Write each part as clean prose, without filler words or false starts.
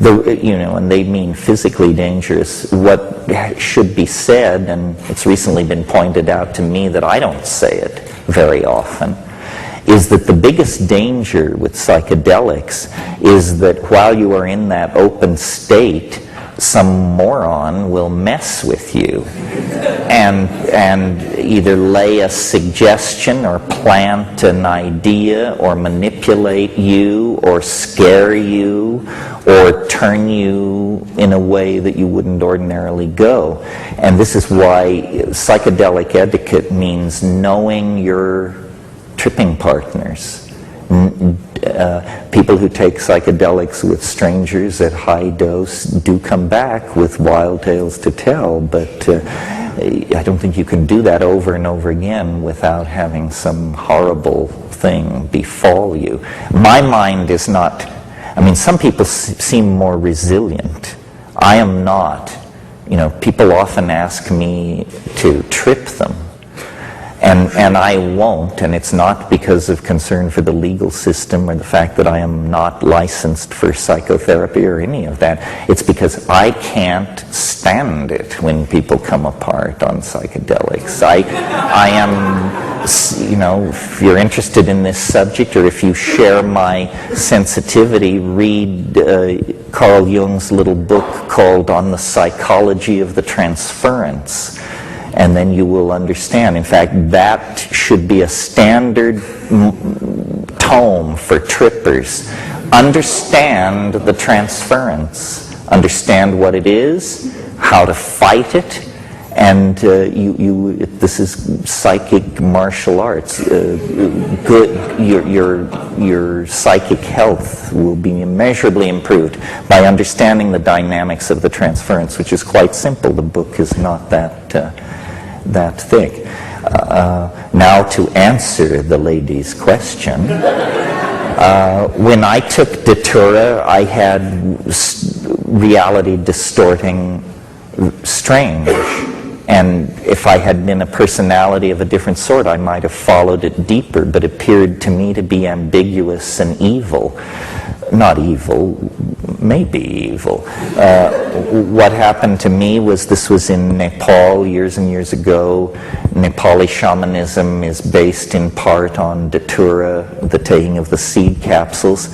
and they mean physically dangerous. What should be said, and it's recently been pointed out to me that I don't say it very often, is that the biggest danger with psychedelics is that while you are in that open state, some moron will mess with you and either lay a suggestion or plant an idea or manipulate you or scare you or turn you in a way that you wouldn't ordinarily go. And this is why psychedelic etiquette means knowing your tripping partners. People who take psychedelics with strangers at high dose do come back with wild tales to tell, but I don't think you can do that over and over again without having some horrible thing befall you. My mind is not, some people seem more resilient. I am not. People often ask me to trip them. And I won't, and it's not because of concern for the legal system or the fact that I am not licensed for psychotherapy or any of that. It's because I can't stand it when people come apart on psychedelics. I am, if you're interested in this subject or if you share my sensitivity, read Carl Jung's little book called On the Psychology of the Transference. And then you will understand. In fact, that should be a standard tome for trippers. Understand the transference. Understand what it is, how to fight it, and this is psychic martial arts. Your psychic health will be immeasurably improved by understanding the dynamics of the transference, which is quite simple. The book is not that thick. Now to answer the lady's question, when I took Datura, I had reality distorting strange, and if I had been a personality of a different sort, I might have followed it deeper, but it appeared to me to be ambiguous and evil. Not evil, maybe evil. What happened to me was, this was in Nepal years and years ago. Nepali shamanism is based in part on Datura, the taking of the seed capsules.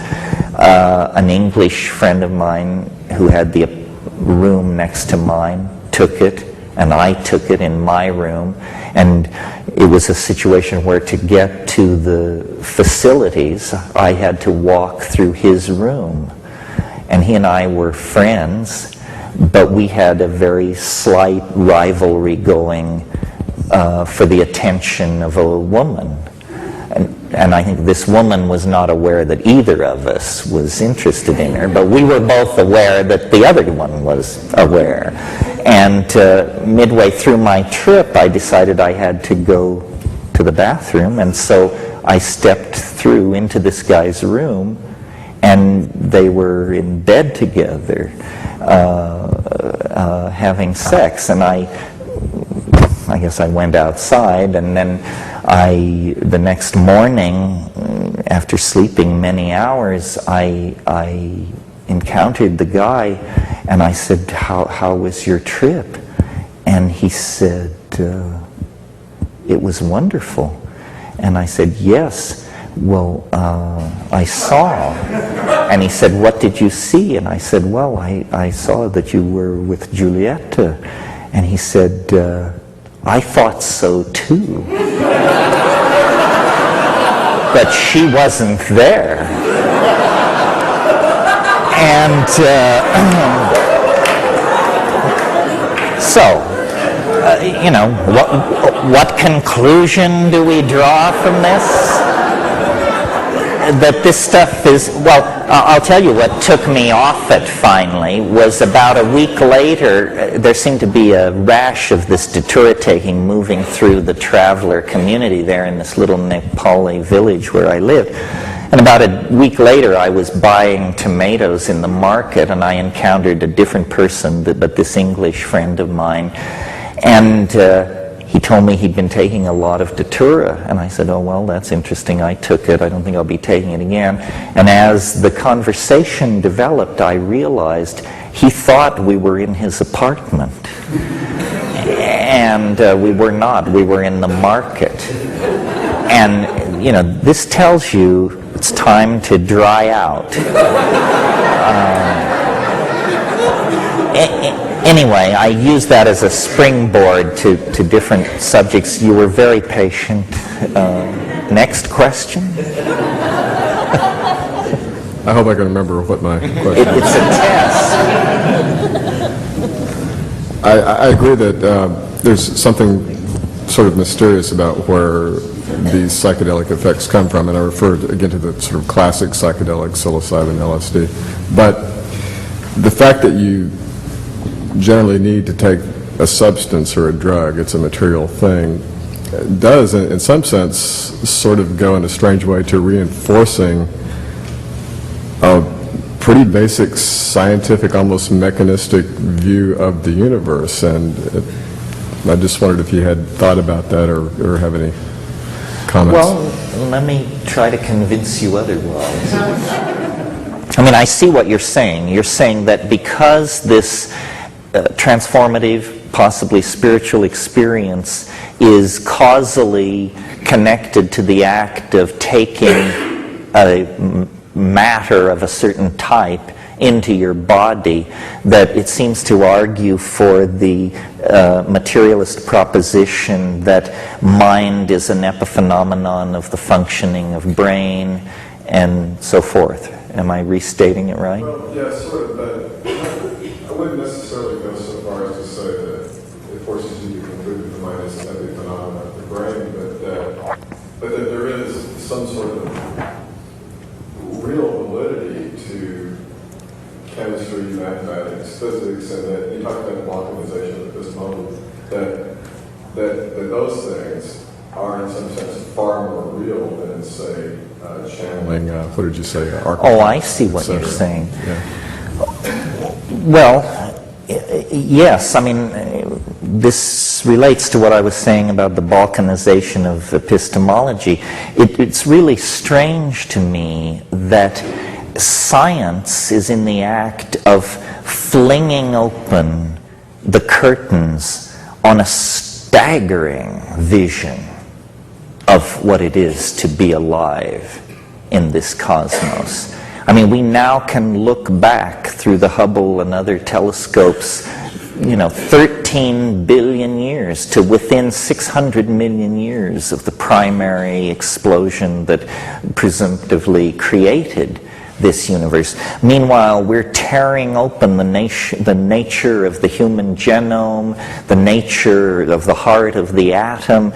An English friend of mine who had the room next to mine took it, and I took it in my room, and it was a situation where to get to the facilities, I had to walk through his room. And he and I were friends, but we had a very slight rivalry going for the attention of a woman. And I think this woman was not aware that either of us was interested in her, but we were both aware that the other one was aware. And midway through my trip, I decided I had to go to the bathroom, and so I stepped through into this guy's room, and they were in bed together, having sex. And I guess I went outside, and then the next morning, after sleeping many hours, I encountered the guy, and I said, how was your trip? And he said, it was wonderful. And I said, yes, well, I saw. And he said, what did you see? And I said, well, I saw that you were with Julieta. And he said, I thought so too. But she wasn't there. And so, what conclusion do we draw from this? That this stuff is, well, I'll tell you what took me off it finally was about a week later, there seemed to be a rash of this Datura taking moving through the traveler community there in this little Nepali village where I lived. And about a week later, I was buying tomatoes in the market, and I encountered a different person, but this English friend of mine. And he told me he'd been taking a lot of Datura, and I said, oh, well, that's interesting. I took it. I don't think I'll be taking it again. And as the conversation developed, I realized he thought we were in his apartment. And we were not. We were in the market. And, you know, this tells you it's time to dry out. Anyway, I use that as a springboard to different subjects. You were very patient. Next question? I hope I can remember what my question is. It's a test. I agree that there's something sort of mysterious about where these psychedelic effects come from, and I refer again to the sort of classic psychedelics, psilocybin, LSD. But the fact that you generally need to take a substance or a drug, it's a material thing, does, in some sense, sort of go in a strange way to reinforcing a pretty basic scientific, almost mechanistic view of the universe. And I just wondered if you had thought about that or have any comments. Well, let me try to convince you otherwise. I mean, I see what you're saying. You're saying that because this transformative, possibly spiritual experience is causally connected to the act of taking a matter of a certain type into your body, that it seems to argue for the materialist proposition that mind is an epiphenomenon of the functioning of brain and so forth. Am I restating it right? Well, yeah, sort of, but I wouldn't necessarily go so far as to say that it forces you to conclude that the mind is an epiphenomenon of the brain, but that there is some sort of real validity to chemistry, mathematics, physics, and that you talked about balkanization at this moment, that those things are in some sense far more real than, say, channeling, what did you say? Oh, I see what you're saying. Yeah. Well, yes, I mean, this relates to what I was saying about the balkanization of epistemology. It's really strange to me that science is in the act of flinging open the curtains on a staggering vision of what it is to be alive in this cosmos. I mean, we now can look back through the Hubble and other telescopes, 13 billion years to within 600 million years of the primary explosion that presumptively created this universe. Meanwhile, we're tearing open the nature of the human genome, the nature of the heart of the atom.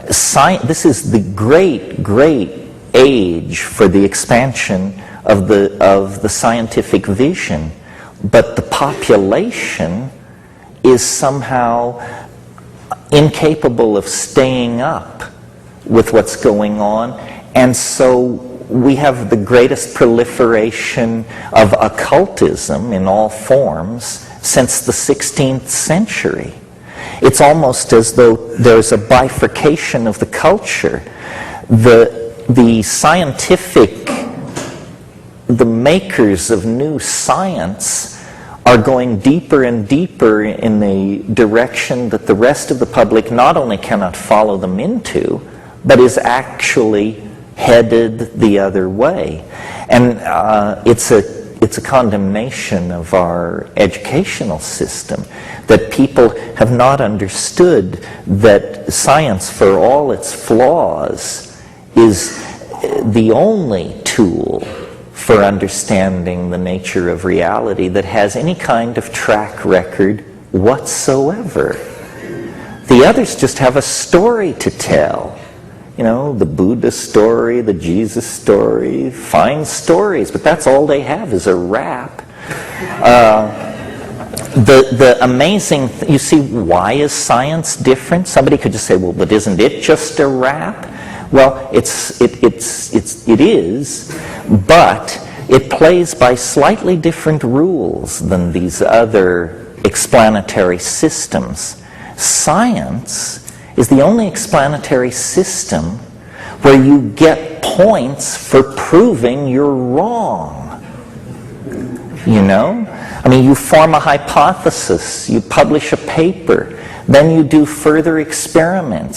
This is the great, great age for the expansion of the scientific vision. But the population is somehow incapable of staying up with what's going on, and so we have the greatest proliferation of occultism in all forms since the 16th century. It's almost as though there's a bifurcation of the culture. The scientific, the makers of new science are going deeper and deeper in the direction that the rest of the public not only cannot follow them into, but is actually headed the other way. And it's a condemnation of our educational system that people have not understood that science, for all its flaws, is the only tool for understanding the nature of reality that has any kind of track record whatsoever. The others just have a story to tell. The Buddha story, the Jesus story, fine stories, but that's all they have is a rap. The amazing, you see, why is science different? Somebody could just say, well, but isn't it just a rap? Well, it is, but it plays by slightly different rules than these other explanatory systems. Science is the only explanatory system where you get points for proving you're wrong. You know? I mean, you form a hypothesis, you publish a paper, then you do further experiments.